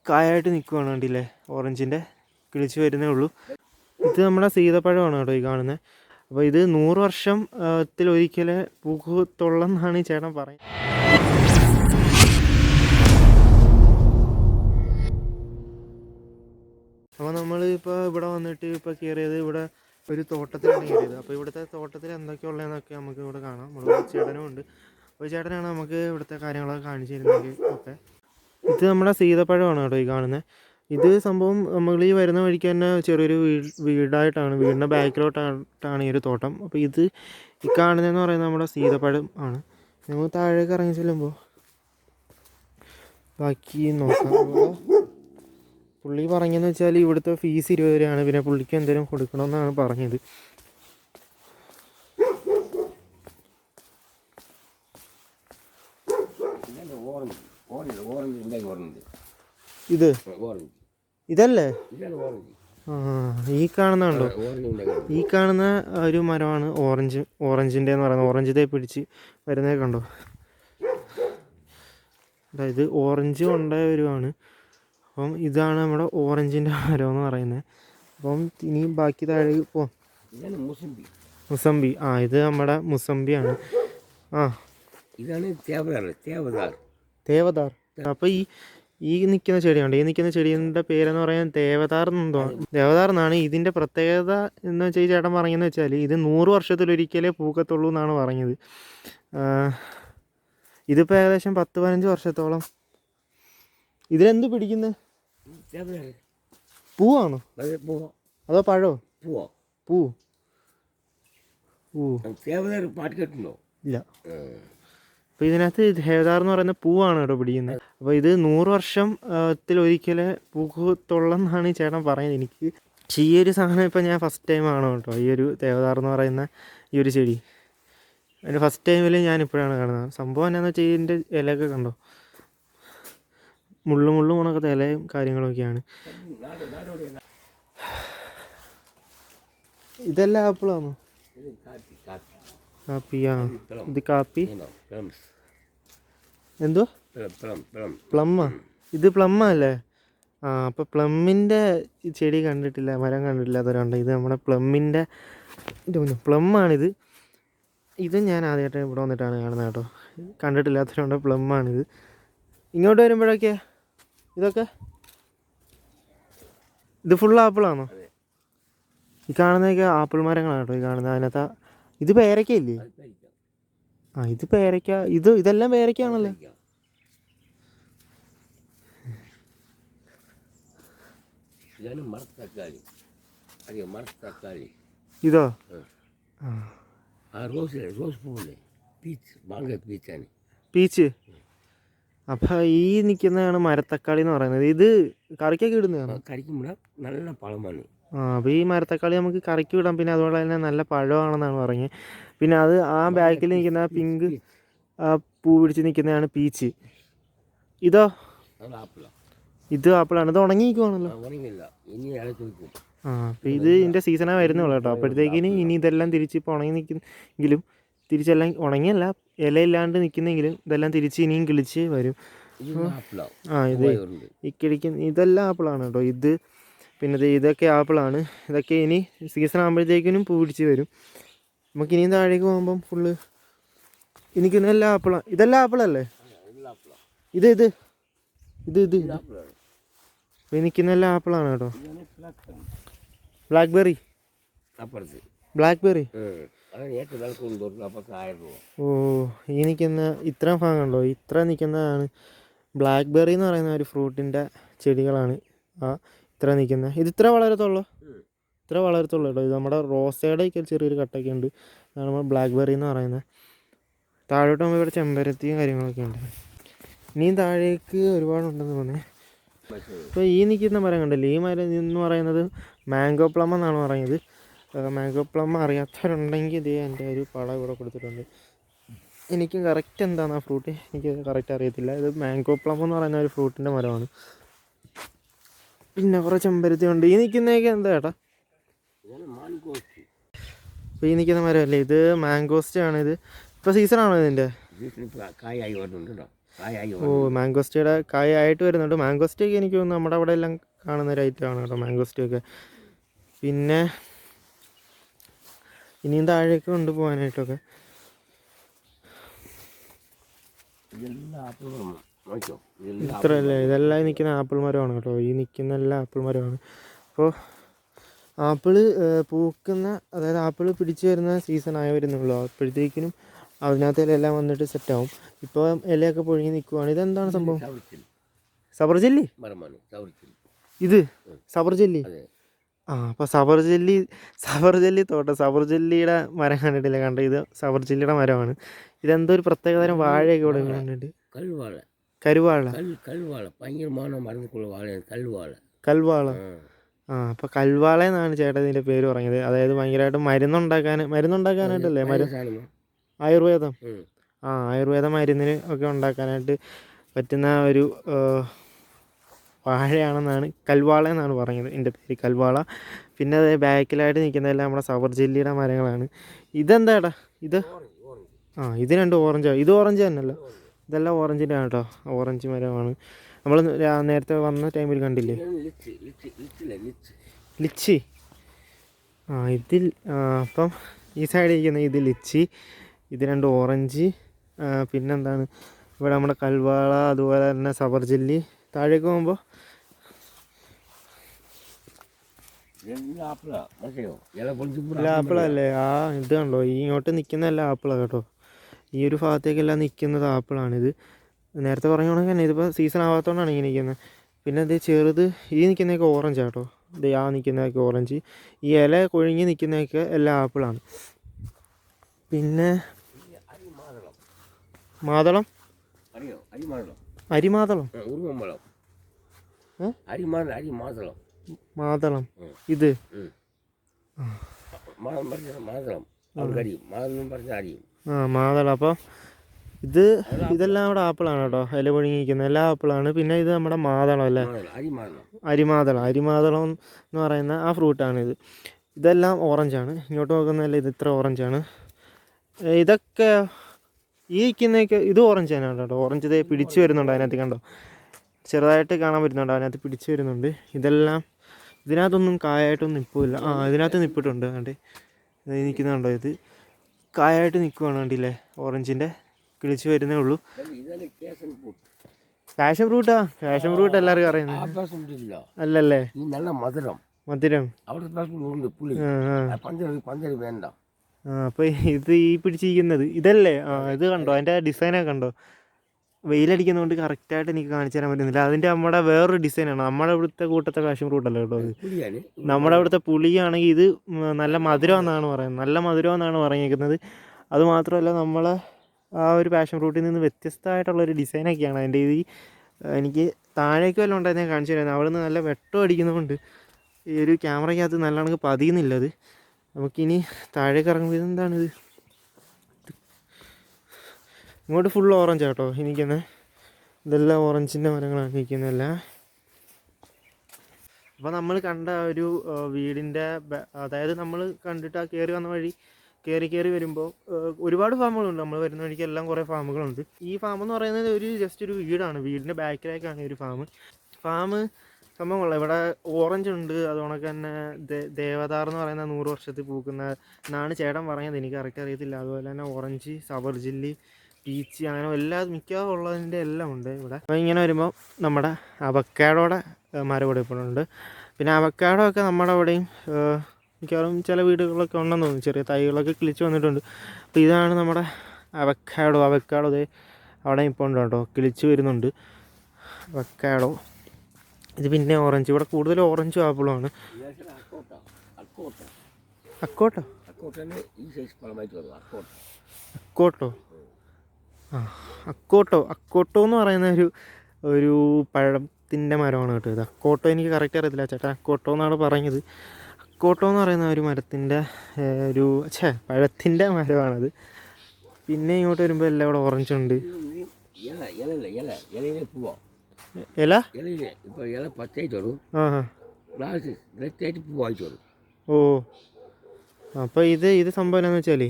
കായായിട്ട് നിൽക്കുകയാണ് കണ്ടില്ലേ, ഓറഞ്ചിൻ്റെ കിളിച്ച് വരുന്നേ ഉള്ളൂ. ഇത് നമ്മുടെ സീതപ്പഴമാണ് കേട്ടോ ഈ കാണുന്നത്. അപ്പോൾ ഇത് 100 വർഷത്തിലൊരിക്കലേ പൂക്കത്തുള്ളെന്നാണ് ഈ ചേട്ടൻ പറയുന്നത്. അപ്പോൾ നമ്മൾ ഇപ്പോൾ ഇവിടെ വന്നിട്ട് ഇപ്പോൾ കയറിയത് ഇവിടെ ഒരു തോട്ടത്തിലാണ് കയറിയത്. അപ്പോൾ ഇവിടുത്തെ തോട്ടത്തിൽ എന്തൊക്കെയുള്ളതെന്നൊക്കെ നമുക്ക് ഇവിടെ കാണാം. നമ്മുടെ ചേട്ടനും ഉണ്ട്. അപ്പോൾ ചേട്ടനാണ് നമുക്ക് ഇവിടുത്തെ കാര്യങ്ങളൊക്കെ കാണിച്ചു തരുന്നത് ഒക്കെ. ഇത് നമ്മുടെ സീതപ്പഴമാണ് കേട്ടോ ഈ കാണുന്നത്. ഇത് സംഭവം നമ്മൾ ഈ വരുന്ന വഴിക്ക് തന്നെ ചെറിയൊരു വീടായിട്ടാണ്, വീടിൻ്റെ ബാക്കിലോട്ടാണ് ഈ ഒരു തോട്ടം. അപ്പോൾ ഇത് ഈ കാണുന്നതെന്ന് പറയുന്നത് നമ്മുടെ സീതപ്പഴം ആണ്. നമ്മൾ താഴേക്ക് ഇറങ്ങി ചെല്ലുമ്പോൾ ബാക്കി നോക്കാം. പുള്ളി പറഞ്ഞതെന്ന് വെച്ചാൽ ഇവിടുത്തെ ഫീസ് 20 രൂപയാണ്, പിന്നെ പുള്ളിക്ക് എന്തെങ്കിലും കൊടുക്കണമെന്നാണ് പറഞ്ഞത്. ഇത് ഇതല്ലേ ഈ കാണുന്നുണ്ടോ? ഈ കാണുന്ന ഒരു മരമാണ് ഓറഞ്ചിൻ്റെ എന്ന് പറയുന്നത്. ഓറഞ്ച് തേ പിടിച്ച് വരുന്നേ കണ്ടോ? ഇത് ഓറഞ്ച് കൊണ്ടേ വരുവാണ്. അപ്പം ഇതാണ് നമ്മുടെ ഓറഞ്ചിൻ്റെ മരം എന്ന് പറയുന്നത്. അപ്പം ഇനിയും ബാക്കി താഴേക്ക് പോവാം. മുസമ്പി. ഇത് നമ്മുടെ മുസമ്പിയാണ്. ഇതാണ് തേവദാർ. അപ്പോൾ ഈ നിൽക്കുന്ന ചെടിയുണ്ട്, ഈ നിൽക്കുന്ന ചെടീൻ്റെ പേരെന്ന് പറയാൻ ദേവദാർ എന്നെന്തോ. ദേവദാർ എന്നാണ് ഇതിൻ്റെ പ്രത്യേകത എന്ന് വെച്ചാൽ ഈ ചേട്ടൻ പറഞ്ഞതെന്ന് വെച്ചാൽ ഇത് 100 വർഷത്തിലൊരിക്കലേ പൂക്കത്തുള്ളൂ എന്നാണ് പറഞ്ഞത്. ഇതിപ്പോൾ ഏകദേശം 10-15 വർഷത്തോളം. ഇതിലെന്ത് പിടിക്കുന്നത്? പൂവാണോ അതോ പഴോ? പൂ. ഇല്ല. അപ്പോൾ ഇതിനകത്ത് ദേവദാർ എന്ന് പറയുന്ന പൂവാണ് കേട്ടോ പിടിക്കുന്നത്. അപ്പോൾ ഇത് 100 വർഷത്തിലൊരിക്കലേ പൂക്കത്തുള്ളെന്നാണ് ഈ ചേട്ടൻ പറയുന്നത്. എനിക്ക് ഈ ഒരു സാധനം ഇപ്പം ഞാൻ ഫസ്റ്റ് ടൈമാണ് കേട്ടോ ഈ ഒരു ദേവദാർ എന്ന് പറയുന്ന ഈ ഒരു ചെടി. അതിൻ്റെ ഫസ്റ്റ് ടൈമിൽ ഞാനിപ്പോഴാണ് കാണുന്നത്. സംഭവം എന്നാന്ന് വെച്ചാൽ ഇതിൻ്റെ ഇലയൊക്കെ കണ്ടോ, മുള്ളു ഉണക്കത്തെ ഇലയും കാര്യങ്ങളൊക്കെയാണ്. ഇതെല്ലാം ആപ്പിളാണോ? കാപ്പിയാ. ഇത് കാപ്പി എന്തോ പ്ലമ്മാ? ഇത് പ്ലമ്മാ അല്ലേ? അപ്പോൾ പ്ലമ്മിൻ്റെ ചെടി കണ്ടിട്ടില്ല, മരം കണ്ടിട്ടില്ല അതുകൊണ്ട്. ഇത് നമ്മുടെ പ്ലമ്മിൻ്റെ പ്ലമ്മാണിത്. ഇത് ഞാൻ ആദ്യമായിട്ട് ഇവിടെ വന്നിട്ടാണ് കാണുന്നത് കേട്ടോ, കണ്ടിട്ടില്ലാത്തതുകൊണ്ട് പ്ലമ്മാണിത്. ഇങ്ങോട്ട് വരുമ്പോഴൊക്കെ ഇതൊക്കെ ഇത് ഫുൾ ആപ്പിളാണോ? ഈ കാണുന്നതൊക്കെ ആപ്പിൾ മരങ്ങളാണ് കേട്ടോ ഈ കാണുന്നത്. അതിനകത്ത് ഇത് പേരയ്ക്കയില്ലേ? ഇത് പേരയ്ക്ക. ഇതെല്ലാം പേരയ്ക്കാണല്ലോ. ഇതോ? പീച്ച്. അപ്പം ഈ നിൽക്കുന്നതാണ് മരത്തക്കാളി എന്ന് പറയുന്നത്. ഇത് കറിക്കൊക്കെ ഇടുന്നതാണ്. നല്ല പഴമാണ്. അപ്പോൾ ഈ മരത്തക്കാളി നമുക്ക് കറിക്ക് വിടാം. പിന്നെ അതുപോലെ തന്നെ നല്ല പഴമാണെന്നാണ് പറഞ്ഞത്. പിന്നെ അത് ആ ബാക്കിൽ നിൽക്കുന്ന പിങ്ക് പൂ പിടിച്ച് നിൽക്കുന്നതാണ് പീച്ച്. ഇതോ? ഇത് ആപ്പിളാണ്. ഇത് ഉണങ്ങി നിൽക്കുവാണല്ലോ. അപ്പോൾ ഇത് ഇതിൻ്റെ സീസണാണ് വരുന്നുള്ളൂ കേട്ടോ. അപ്പോഴത്തേക്കിന് ഇനി ഇതെല്ലാം തിരിച്ച് ഇപ്പോൾ ഉണങ്ങി നിൽക്കുന്നെങ്കിലും തിരിച്ചെല്ലാം ഉണങ്ങിയല്ല, ഇലയില്ലാണ്ട് നിൽക്കുന്നെങ്കിലും ഇതെല്ലാം തിരിച്ച് ഇനിയും കിളിച്ച് വരും. ഇത് ഈ കിളിക്കുന്ന ഇതെല്ലാം ആപ്പിളാണ് കേട്ടോ. ഇത് പിന്നെ ഇതൊക്കെ ആപ്പിളാണ്. ഇതൊക്കെ ഇനി സീസൺ ആകുമ്പോഴത്തേക്കിനും പൂ പിടിച്ച് വരും. നമുക്ക് ഇനിയും താഴേക്ക് പോകുമ്പം ഫുള്ള് എനിക്കിന്ന് എല്ലാം ആപ്പിളാണ്. ഇതെല്ലാം ആപ്പിളല്ലേ? ഇത് അപ്പോൾ നിൽക്കുന്നെല്ലാം ആപ്പിളാണ് കേട്ടോ. ബ്ലാക്ക്ബെറി. ഓ, ഈ നിൽക്കുന്ന ഇത്രയും ഭാഗം കണ്ടോ? ഇത്ര നിൽക്കുന്നതാണ് ബ്ലാക്ക്ബെറി എന്ന് പറയുന്ന ഒരു ഫ്രൂട്ടിൻ്റെ ചെടികളാണ്. ഇത്ര നിൽക്കുന്നത്. ഇത് ഇത്ര വളരത്തുള്ളൂ കേട്ടോ. ഇത് നമ്മുടെ റോസയുടെ ചെറിയൊരു കട്ടൊക്കെ ഉണ്ട്. അതാണ് നമ്മൾ ബ്ലാക്ക്ബെറി എന്ന് പറയുന്നത്. താഴോട്ട് നമ്മൾ ഇവിടെ ചെമ്പരത്തിയും കാര്യങ്ങളൊക്കെ ഉണ്ട്. ഇനിയും താഴേക്ക് ഒരുപാടുണ്ടെന്ന് തോന്നുന്നത്. ഇപ്പോൾ ഈ നിൽക്കുന്ന മരം കണ്ടല്ലേ, ഈ മരം എന്ന് പറയുന്നത് മാംഗോ പ്ലം എന്നാണ് പറയുന്നത്. മാംഗോ പ്ലം അറിയാത്തവരുണ്ടെങ്കിൽ ഇത് എൻ്റെ ഒരു പടം ഇവിടെ കൊടുത്തിട്ടുണ്ട്. എനിക്ക് കറക്റ്റ് എന്താണ് ആ ഫ്രൂട്ട് എനിക്ക് കറക്റ്റ് അറിയത്തില്ല. ഇത് മാംഗോ പ്ലം എന്ന് പറയുന്ന ഒരു ഫ്രൂട്ടിൻ്റെ മരമാണ്. പിന്നെ കുറേ ചെമ്പരത്തി ഉണ്ട്. ഈ നിൽക്കുന്നതൊക്കെ എന്താ ചേട്ടാ? അപ്പോൾ ഈ നിൽക്കുന്ന മരമല്ലേ, ഇത് മാംഗോസ്റ്റ് ആണ്. ഇത് ഇപ്പോൾ സീസണാണോ ഇതിൻ്റെ? കായായി ഓ മാംഗോസ്റ്റിയുടെ കായ ആയിട്ട് വരുന്നുണ്ട്. മാംഗോസ്റ്റിയൊക്കെ എനിക്ക് തോന്നുന്നു നമ്മുടെ അവിടെ എല്ലാം കാണുന്ന ഒരു ഐറ്റമാണ് കേട്ടോ മാംഗോസ്റ്റിയൊക്കെ. പിന്നെ ഇനിയും താഴേക്ക് കൊണ്ടുപോകാനായിട്ടൊക്കെ. ഇതെല്ലാം ആപ്പിൾ മരം നോക്കിയോ, ഇതെല്ലാം ഇത്രയല്ലേ, ഇതെല്ലാം നിൽക്കുന്ന ആപ്പിൾ മരമാണ് കേട്ടോ. ഈ നിൽക്കുന്ന എല്ലാം ആപ്പിൾ മരമാണ്. അപ്പോൾ ആപ്പിള് പൂക്കുന്ന, അതായത് ആപ്പിൾ പിടിച്ചു വരുന്ന സീസൺ ആയി വരുന്നുള്ളൂ. അപ്പോഴത്തേക്കിനും അതിനകത്ത് എല്ലാം വന്നിട്ട് സെറ്റാവും. ഇപ്പോൾ ഇലയൊക്കെ പൊഴിഞ്ഞ് നിൽക്കുവാണ്. ഇതെന്താണ് സംഭവം? സബർജല്ലി മരമാണ് സൗർച്ചിൽ. ഇത് സബർജല്ലി. അതെ. അപ്പോൾ സബർജല്ലി തോട്ടം, സബർജല്ലിയുടെ മരം കണ്ടിട്ടില്ല, കണ്ടോ? ഇത് സബർജല്ലിയുടെ മരമാണ്. ഇതെന്തോ ഒരു പ്രത്യേകതരം വാഴയൊക്കെ ഇവിടെ കണ്ടിട്ട്. കൽവാഴ. കരുവാഴ. കൽവാഴ ഭയങ്കരமான മരുന്നുക്കുള്ള വാഴയാണ് കൽവാഴ. കൽവാള. അപ്പോൾ കൽവാള എന്നാണ് ചേട്ടാ ഇതിൻ്റെ പേര് പറഞ്ഞത്. അതായത് ഭയങ്കരമായിട്ട് മരുന്നുണ്ടാക്കാനായിട്ടല്ലേ? ആയുർവേദം. ആയുർവേദ മരുന്നിന് ഒക്കെ ഉണ്ടാക്കാനായിട്ട് പറ്റുന്ന ഒരു വാഴയാണെന്നാണ്, കൽവാള എന്നാണ് പറഞ്ഞത് എൻ്റെ പേര്, കൽവാള. പിന്നെ അത് ബാക്കിലായിട്ട് നിൽക്കുന്നതെല്ലാം നമ്മുടെ സബർജല്ലിയുടെ മരങ്ങളാണ്. ഇതെന്താടാ ഇത്? ഇത് രണ്ട് ഓറഞ്ചാണ്. ഇത് ഓറഞ്ച് തന്നെയല്ലോ, ഇതെല്ലാം ഓറഞ്ചിൻ്റെ ആണ് കേട്ടോ. ഓറഞ്ച് മരമാണ്. നമ്മൾ നേരത്തെ വന്ന ടൈമിൽ കണ്ടില്ലേ ലിച്ചി. ഇതിൽ അപ്പം ഈ സൈഡിൽ ഇരിക്കുന്ന ഇത് ലിച്ചി, ഇത് രണ്ട് ഓറഞ്ച്. പിന്നെന്താണ് ഇവിടെ നമ്മുടെ കൽവാള, അതുപോലെ തന്നെ സബർജല്ലി. താഴേക്ക് പോകുമ്പോൾ ആപ്പിളല്ലേ? ഇത് കണ്ടോ, ഈ ഇങ്ങോട്ട് നിൽക്കുന്ന എല്ലാം ആപ്പിളാണ് കേട്ടോ. ഈ ഒരു ഭാഗത്തേക്കെല്ലാം നിൽക്കുന്നത് ആപ്പിളാണിത്. നേരത്തെ പറഞ്ഞോണെങ്കിൽ തന്നെ ഇതിപ്പോൾ സീസൺ ആവാത്തതുകൊണ്ടാണ് ഇങ്ങനെ നിൽക്കുന്നത്. പിന്നെ ഇത് ചെറുത്, ഈ നിൽക്കുന്നതൊക്കെ ഓറഞ്ച് കേട്ടോ. ഇത് നിൽക്കുന്നതൊക്കെ ഓറഞ്ച്. ഈ ഇല കൊഴിഞ്ഞ് നിൽക്കുന്നതൊക്കെ എല്ലാം ആപ്പിളാണ്. പിന്നെ മാതളം, അരിമാതളം, മാതളം. ഇത് മാതളം. അപ്പം ഇതെല്ലാം അവിടെ ആപ്പിളാണ് കേട്ടോ. ഇല പൊഴിഞ്ഞിരിക്കുന്ന എല്ലാ ആപ്പിളാണ്. പിന്നെ ഇത് നമ്മുടെ മാതളം അല്ലേ, അരിമാതളം എന്ന് പറയുന്ന ആ ഫ്രൂട്ടാണിത്. ഇതെല്ലാം ഓറഞ്ചാണ്. ഇങ്ങോട്ട് നോക്കുന്നതല്ല, ഇത് ഇത്ര ഓറഞ്ചാണ്. ഇതൊക്കെ ഈ നിൽക്കുന്നതൊക്കെ ഇത് ഓറഞ്ച് തന്നെയാണ് കേട്ടോ. ഓറഞ്ച് ഇതേ പിടിച്ച് വരുന്നുണ്ട് അതിനകത്ത്, കണ്ടോ? ചെറുതായിട്ട് കാണാൻ പറ്റുന്നുണ്ട്, അതിനകത്ത് പിടിച്ച് വരുന്നുണ്ട്. ഇതെല്ലാം ഇതിനകത്തൊന്നും കായായിട്ടൊന്നും നിൽപ്പില്ല. ഇതിനകത്ത് നിൽപ്പിട്ടുണ്ട്. കണ്ടേ, ഇത് നിൽക്കുന്നുണ്ടോ? ഇത് കായായിട്ട് നിൽക്കുവാണ്, കണ്ടില്ലേ? ഓറഞ്ചിൻ്റെ കിളിച്ച് വരുന്നേ ഉള്ളൂ. പാഷൻ ഫ്രൂട്ടാ? പാഷൻ ഫ്രൂട്ട് എല്ലാവർക്കും അറിയുന്നത് അല്ലല്ലേ? മധുരം. അപ്പോൾ ഇത് ഈ പിടിച്ചിരിക്കുന്നത് ഇതല്ലേ? ഇത് കണ്ടോ, അതിൻ്റെ ഡിസൈനൊക്കെ കണ്ടോ? വെയിലടിക്കുന്നതുകൊണ്ട് കറക്റ്റായിട്ട് എനിക്ക് കാണിച്ചു തരാൻ പറ്റുന്നില്ല. അതിൻ്റെ നമ്മുടെ വേറൊരു ഡിസൈനാണ്. നമ്മുടെ ഇവിടുത്തെ കൂട്ടത്തെ പാഷൻ ഫ്രൂട്ടല്ല കേട്ടോ അത്. നമ്മുടെ ഇവിടുത്തെ പുളിയാണെങ്കിൽ ഇത് നല്ല മധുരമെന്നാണ് പറയുന്നത്, നല്ല മധുരമെന്നാണ് പറഞ്ഞിരിക്കുന്നത്. അതുമാത്രമല്ല നമ്മളെ ആ ഒരു പാഷൻ ഫ്രൂട്ടിൽ നിന്ന് വ്യത്യസ്തമായിട്ടുള്ളൊരു ഡിസൈനൊക്കെയാണ് അതിൻ്റെ. ഇത് എനിക്ക് താഴേക്ക് വല്ലതും ഉണ്ടായി ഞാൻ കാണിച്ചു തരാം. അവിടെ നിന്ന് നല്ല വെട്ടം അടിക്കുന്നതുകൊണ്ട് ഈ ഒരു ക്യാമറയ്ക്കകത്ത് നല്ലോണം പതിയുന്നില്ല അത്. നമുക്കിനി താഴേക്ക് ഇറങ്ങുമ്പോൾ ഇതെന്താണിത്? ഇങ്ങോട്ട് ഫുൾ ഓറഞ്ച് കേട്ടോ എനിക്കെന്നെ. ഇതെല്ലാം ഓറഞ്ചിൻ്റെ മരങ്ങളാണ് നിൽക്കുന്നതെല്ലാം. അപ്പോൾ നമ്മൾ കണ്ട ഒരു വീടിൻ്റെ, അതായത് നമ്മൾ കണ്ടിട്ട് ആ കയറി വന്ന വഴി കയറി വരുമ്പോൾ ഒരുപാട് ഫാമുകളുണ്ട്. നമ്മൾ വരുന്ന വഴിക്ക് എല്ലാം കുറേ ഫാമുകളുണ്ട്. ഈ ഫാം എന്ന് പറയുന്നത് ജസ്റ്റ് ഒരു വീടാണ്. വീടിൻ്റെ ബാക്കിലേക്കാണ് ഒരു ഫാം സംഭവമുള്ളത്. ഇവിടെ ഓറഞ്ച് ഉണ്ട്, അതുകൊണ്ടൊക്കെ തന്നെ ദേവദാർ എന്ന് പറയുന്ന 100 വർഷത്തിൽ പൂക്കുന്ന എന്നാണ് ചേട്ടൻ പറഞ്ഞത്. എനിക്ക് കറക്റ്റ് അറിയത്തില്ല. അതുപോലെ തന്നെ ഓറഞ്ച്, സബർജില്ലി, പീച്ച്, അങ്ങനെ മിക്കവാറും ഉള്ളതിൻ്റെ എല്ലാം ഉണ്ട് ഇവിടെ. അപ്പോൾ ഇങ്ങനെ വരുമ്പോൾ നമ്മുടെ അവക്കാഡോയുടെ മരം ഇവിടെ ഇപ്പോഴുണ്ട്. പിന്നെ അവക്കാഡോ ഒക്കെ നമ്മുടെ അവിടെയും മിക്കവാറും ചില വീടുകളിലൊക്കെ ഉണ്ടെന്ന് തോന്നുന്നു. ചെറിയ തൈകളൊക്കെ കിളിച്ച് വന്നിട്ടുണ്ട്. അപ്പോൾ ഇതാണ് നമ്മുടെ അവക്കാഡോ. ദേ അവിടെ ഇപ്പോൾ ഉണ്ട് കേട്ടോ, കിളിച്ച് വരുന്നുണ്ട് അവക്കാഡോ. ഇത് പിന്നെ ഓറഞ്ച്. ഇവിടെ കൂടുതൽ ഓറഞ്ചും ആപ്പിളുമാണ്. അക്കോട്ടോ? അക്കോട്ടോ എന്ന് പറയുന്ന ഒരു പഴത്തിൻ്റെ മരമാണ് കേട്ടോ ഇത്. അക്കോട്ടോ എനിക്ക് കറക്റ്റ് അറിയത്തില്ല ചേട്ടാ. അക്കോട്ടോ എന്നാണ് പറഞ്ഞത്. അക്കോട്ടോ എന്ന് പറയുന്ന ഒരു മരത്തിൻ്റെ പഴത്തിൻ്റെ മരമാണത്. പിന്നെ ഇങ്ങോട്ട് വരുമ്പോൾ എല്ലാം ഇവിടെ ഓറഞ്ച് ഉണ്ട്. അപ്പോൾ ഇത് സംഭവം എന്താണെന്ന് വെച്ചാൽ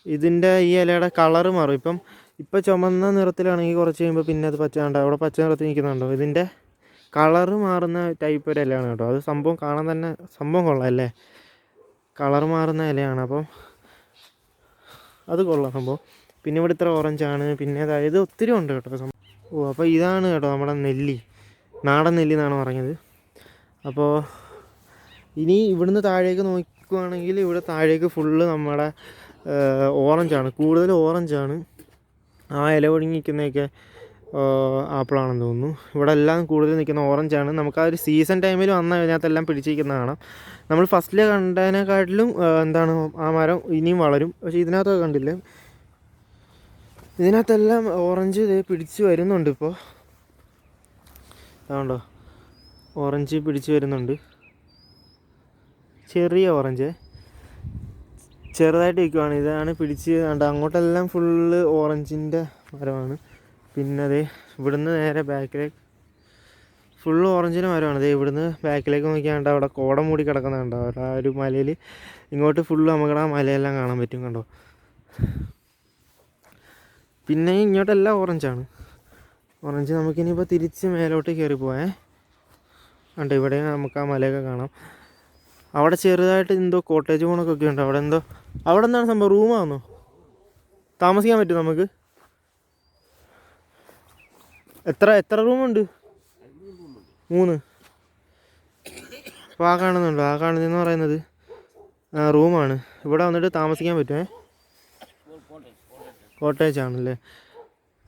ഇതിൻ്റെ ഈ ഇലയുടെ കളറ് മാറും. ഇപ്പം ഇപ്പോൾ ചുമന്ന നിറത്തിലാണെങ്കിൽ കുറച്ച് കഴിയുമ്പോൾ പിന്നെ അത് പച്ച കണ്ടോ, അവിടെ പച്ച നിറത്തിൽ നിൽക്കുന്നുണ്ടോ. ഇതിൻ്റെ കളറ് മാറുന്ന ടൈപ്പ് ഒരു ഇലയാണ് കേട്ടോ. അത് സംഭവം കാണാൻ തന്നെ സംഭവം കൊള്ളാം അല്ലേ, കളർ മാറുന്ന ഇലയാണ്. അപ്പം അത് കൊള്ളാം സംഭവം. പിന്നെ ഇവിടെ ഇത്ര ഓറഞ്ചാണ്. പിന്നെ അതായത് ഒത്തിരി ഉണ്ട് കേട്ടോ സംഭവം. ഓ അപ്പോൾ ഇതാണ് കേട്ടോ നമ്മുടെ നെല്ലി, നാടൻ നെല്ലി എന്നാണ് പറഞ്ഞത്. അപ്പോൾ ഇനി ഇവിടുന്ന് താഴേക്ക് നോക്കുകയാണെങ്കിൽ ഇവിടെ താഴേക്ക് ഫുള്ള് നമ്മുടെ ഓറഞ്ചാണ്, കൂടുതൽ ഓറഞ്ചാണ്. ആ ഇല ഒടുങ്ങി നിൽക്കുന്നതൊക്കെ ആപ്പിളാണെന്ന് തോന്നുന്നു. ഇവിടെ എല്ലാം കൂടുതൽ നിൽക്കുന്ന ഓറഞ്ചാണ്. നമുക്ക് ആ ഒരു സീസൺ ടൈമിൽ വന്നാൽ ഇതിനകത്തെല്ലാം പിടിച്ചിരിക്കുന്ന കാണാം. നമ്മൾ ഫസ്റ്റിൽ കണ്ടതിനെക്കാട്ടിലും എന്താണ് ആ മരം ഇനിയും വളരും. പക്ഷേ ഇതിനകത്തൊക്കെ കണ്ടില്ലേ, ഇതിനകത്തെല്ലാം ഓറഞ്ച് പിടിച്ച് വരുന്നുണ്ട്. ഇപ്പോൾ അതുകൊണ്ടോ ഓറഞ്ച് പിടിച്ച് വരുന്നുണ്ട്, ചെറിയ ഓറഞ്ച് ചെറുതായിട്ട് നിൽക്കുവാണ്. ഇതാണ് പിടിച്ച് കണ്ട, അങ്ങോട്ടെല്ലാം ഫുള്ള് ഓറഞ്ചിൻ്റെ മരമാണ്. പിന്നെ അതേ ഇവിടുന്ന് നേരെ ബാക്കിലേക്ക് ഫുള്ള് ഓറഞ്ചിൻ്റെ മരമാണ്. അതേ ഇവിടുന്ന് ബാക്കിലേക്ക് നോക്കിയാണ്ട് അവിടെ കോട മൂടി കിടക്കുന്നുണ്ടോ, ആ ഒരു മലയിൽ ഇങ്ങോട്ട് ഫുള്ള് നമുക്ക് ആ മലയെല്ലാം കാണാൻ പറ്റും കണ്ടോ. പിന്നെ ഇങ്ങോട്ടെല്ലാം ഓറഞ്ചാണ്. ഓറഞ്ച് നമുക്കിനിയിപ്പോൾ തിരിച്ച് മേലോട്ട് കയറി പോയേ കണ്ടോ. ഇവിടെ നമുക്ക് ആ മലയൊക്കെ കാണാം. അവിടെ ചെറുതായിട്ട് എന്തോ കോട്ടേജ് പോണൊക്കെ ഉണ്ട്. അവിടെ എന്തോ, അവിടെ എന്താണ് സംഭവം, റൂമാണോ, താമസിക്കാൻ പറ്റും നമുക്ക്? എത്ര റൂമുണ്ട്? 3. അപ്പോൾ ആ കാണുന്നുണ്ടോ, ആ കാണുന്നതെന്ന് പറയുന്നത് റൂമാണ്. ഇവിടെ വന്നിട്ട് താമസിക്കാൻ പറ്റുമേ, കോട്ടേജ് ആണല്ലേ.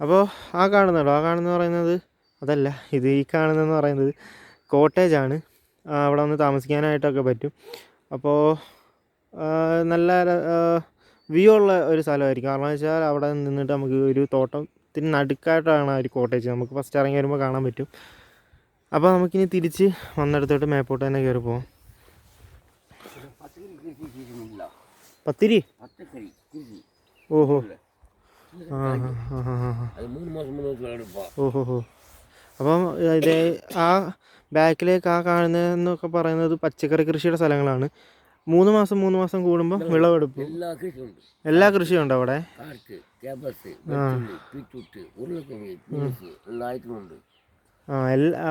അപ്പോൾ ആ കാണുന്നുണ്ടോ, ആ കാണുന്നത് പറയുന്നത് അതല്ല, ഇത് ഈ കാണുന്നതെന്ന് പറയുന്നത് കോട്ടേജാണ്. അവിടെ വന്ന് താമസിക്കാനായിട്ടൊക്കെ പറ്റും. അപ്പോൾ നല്ല വ്യൂ ഉള്ള ഒരു സ്ഥലമായിരിക്കും. കാരണം വെച്ചാൽ അവിടെ നിന്നിട്ട് നമുക്ക് ഒരു തോട്ടത്തിന് നടുക്കായിട്ടാണ് ആ ഒരു കോട്ടേജ്, നമുക്ക് ഫസ്റ്റ് ഇറങ്ങി വരുമ്പോൾ കാണാൻ പറ്റും. അപ്പോൾ നമുക്കിനി തിരിച്ച് വന്നെടുത്തോട്ട് മേപ്പോട്ട് തന്നെ കയറി പോകാം. പത്തിരി, ഓഹോ ഓഹോ. അപ്പം ഇതേ ആ ബാക്കിലേക്ക് ആ കാണുന്നതെന്നൊക്കെ പറയുന്നത് പച്ചക്കറി കൃഷിയുടെ സ്ഥലങ്ങളാണ്. 3 മാസം കൂടുമ്പോൾ വിളവെടുപ്പ്, എല്ലാ കൃഷിയും ഉണ്ടോ അവിടെ?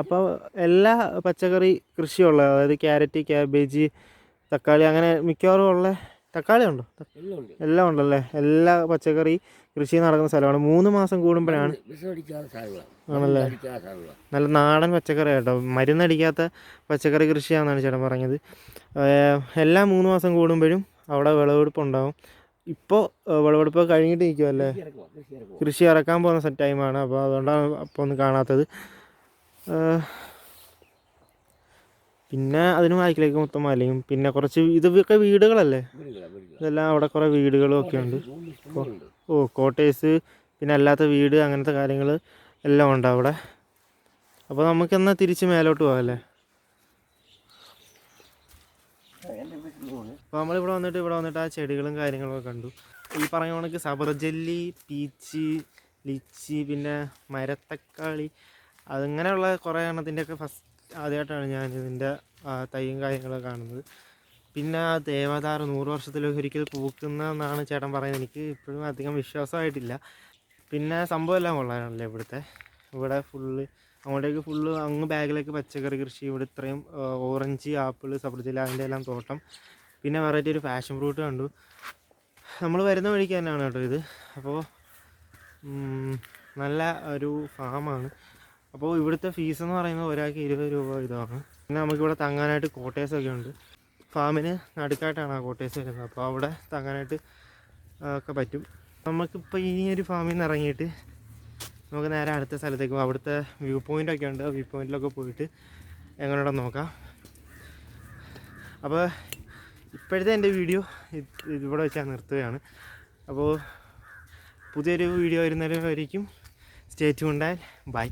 അപ്പോൾ എല്ലാ പച്ചക്കറി കൃഷിയുള്ള, അതായത് ക്യാരറ്റ്, ക്യാബേജ്, തക്കാളി, അങ്ങനെ മിക്കവാറും ഉള്ള തക്കാളി ഉണ്ടോ, എല്ലാം ഉണ്ടല്ലേ. എല്ലാ പച്ചക്കറി കൃഷി നടക്കുന്ന സ്ഥലമാണ്. 3 മാസം കൂടുമ്പോഴാണ്. ആണല്ലേ, നല്ല നാടൻ പച്ചക്കറി കേട്ടോ, മരുന്നടിക്കാത്ത പച്ചക്കറി കൃഷിയാണെന്നാണ് ചേട്ടൻ പറഞ്ഞത്. എല്ലാ 3 മാസം കൂടുമ്പോഴും അവിടെ വിളവെടുപ്പ് ഉണ്ടാകും. ഇപ്പോൾ വിളവെടുപ്പ് കഴിഞ്ഞിട്ട് നിൽക്കുമല്ലേ, കൃഷി ഇറക്കാൻ പോകുന്ന ടൈമാണ്. അപ്പോൾ അതുകൊണ്ടാണ് അപ്പോൾ ഒന്നും കാണാത്തത്. പിന്നെ അതിന് ബാക്കിലേക്ക് മൊത്തം മലയും, പിന്നെ കുറച്ച് ഇതൊക്കെ വീടുകളല്ലേ, ഇതെല്ലാം അവിടെ കുറേ വീടുകളും ഒക്കെ ഉണ്ട്. ഓ കോട്ടേഴ്സ്, പിന്നെ അല്ലാത്ത വീട്, അങ്ങനത്തെ കാര്യങ്ങൾ എല്ലാം ഉണ്ട് അവിടെ. അപ്പോൾ നമുക്കെന്നാൽ തിരിച്ച് മേലോട്ട് പോകാമല്ലേ. അപ്പോൾ നമ്മളിവിടെ വന്നിട്ട് ആ ചെടികളും കാര്യങ്ങളൊക്കെ കണ്ടു. ഈ പറഞ്ഞ കണക്ക് സബർജല്ലി, പീച്ച്, ലിച്ചി, പിന്നെ മരത്തക്കാളി, അതങ്ങനെയുള്ള കുറേ എണ്ണത്തിൻ്റെയൊക്കെ ഫസ്റ്റ് ആദ്യമായിട്ടാണ് ഞാൻ ഇതിൻ്റെ തൈയും കാര്യങ്ങളൊക്കെ കാണുന്നത്. പിന്നെ ആ ദേവദാറ് 100 വർഷത്തിലൊരിക്കൽ പൂക്കുന്നതെന്നാണ് ചേട്ടൻ പറയുന്നത്. എനിക്ക് ഇപ്പോഴും അധികം വിശ്വാസമായിട്ടില്ല. പിന്നെ സംഭവം എല്ലാം കൊള്ളാനല്ലേ ഇവിടുത്തെ. ഇവിടെ ഫുള്ള് അങ്ങോട്ടേക്ക് ഫുള്ള് അങ്ങ് ബാഗിലേക്ക് പച്ചക്കറി കൃഷി, ഇവിടെ ഇത്രയും ഓറഞ്ച്, ആപ്പിൾ, സബർജല്ലി, അതിൻ്റെ എല്ലാം തോട്ടം. പിന്നെ വെറൈറ്റി ഒരു പാഷൻ ഫ്രൂട്ട് കണ്ടു. നമ്മൾ വരുന്ന വഴിക്ക് തന്നെയാണ് കേട്ടോ ഇത്. അപ്പോൾ നല്ല ഒരു ഫാമാണ്. അപ്പോൾ ഇവിടുത്തെ ഫീസ് എന്ന് പറയുന്നത് ഒരാൾക്ക് 20 രൂപ ഇതാണ്. പിന്നെ നമുക്കിവിടെ തങ്ങാനായിട്ട് കോട്ടേഴ്സൊക്കെ ഉണ്ട്. ഫാമിന് നടുക്കായിട്ടാണ് ആ കോട്ടേഴ്സ് വരുന്നത്. അപ്പോൾ അവിടെ തങ്ങാനായിട്ട് ഒക്കെ പറ്റും. നമുക്കിപ്പോൾ ഈ ഒരു ഫാമിൽ നിന്ന് ഇറങ്ങിയിട്ട് നമുക്ക് നേരെ അടുത്ത സ്ഥലത്തേക്ക് പോകും. അവിടുത്തെ വ്യൂ പോയിൻ്റൊക്കെ ഉണ്ട്. വ്യൂ പോയിൻറ്റിലൊക്കെ പോയിട്ട് എങ്ങനെയുണ്ടെന്ന് നോക്കാം. അപ്പോൾ ഇപ്പോഴത്തെ എൻ്റെ വീഡിയോ ഇവിടെ വെച്ച് ഞാൻ നിർത്തുകയാണ്. അപ്പോൾ പുതിയൊരു വീഡിയോ വരുന്നവരേക്കും സ്റ്റേ ട്യൂൺഡ് ആൻഡ് ബൈ.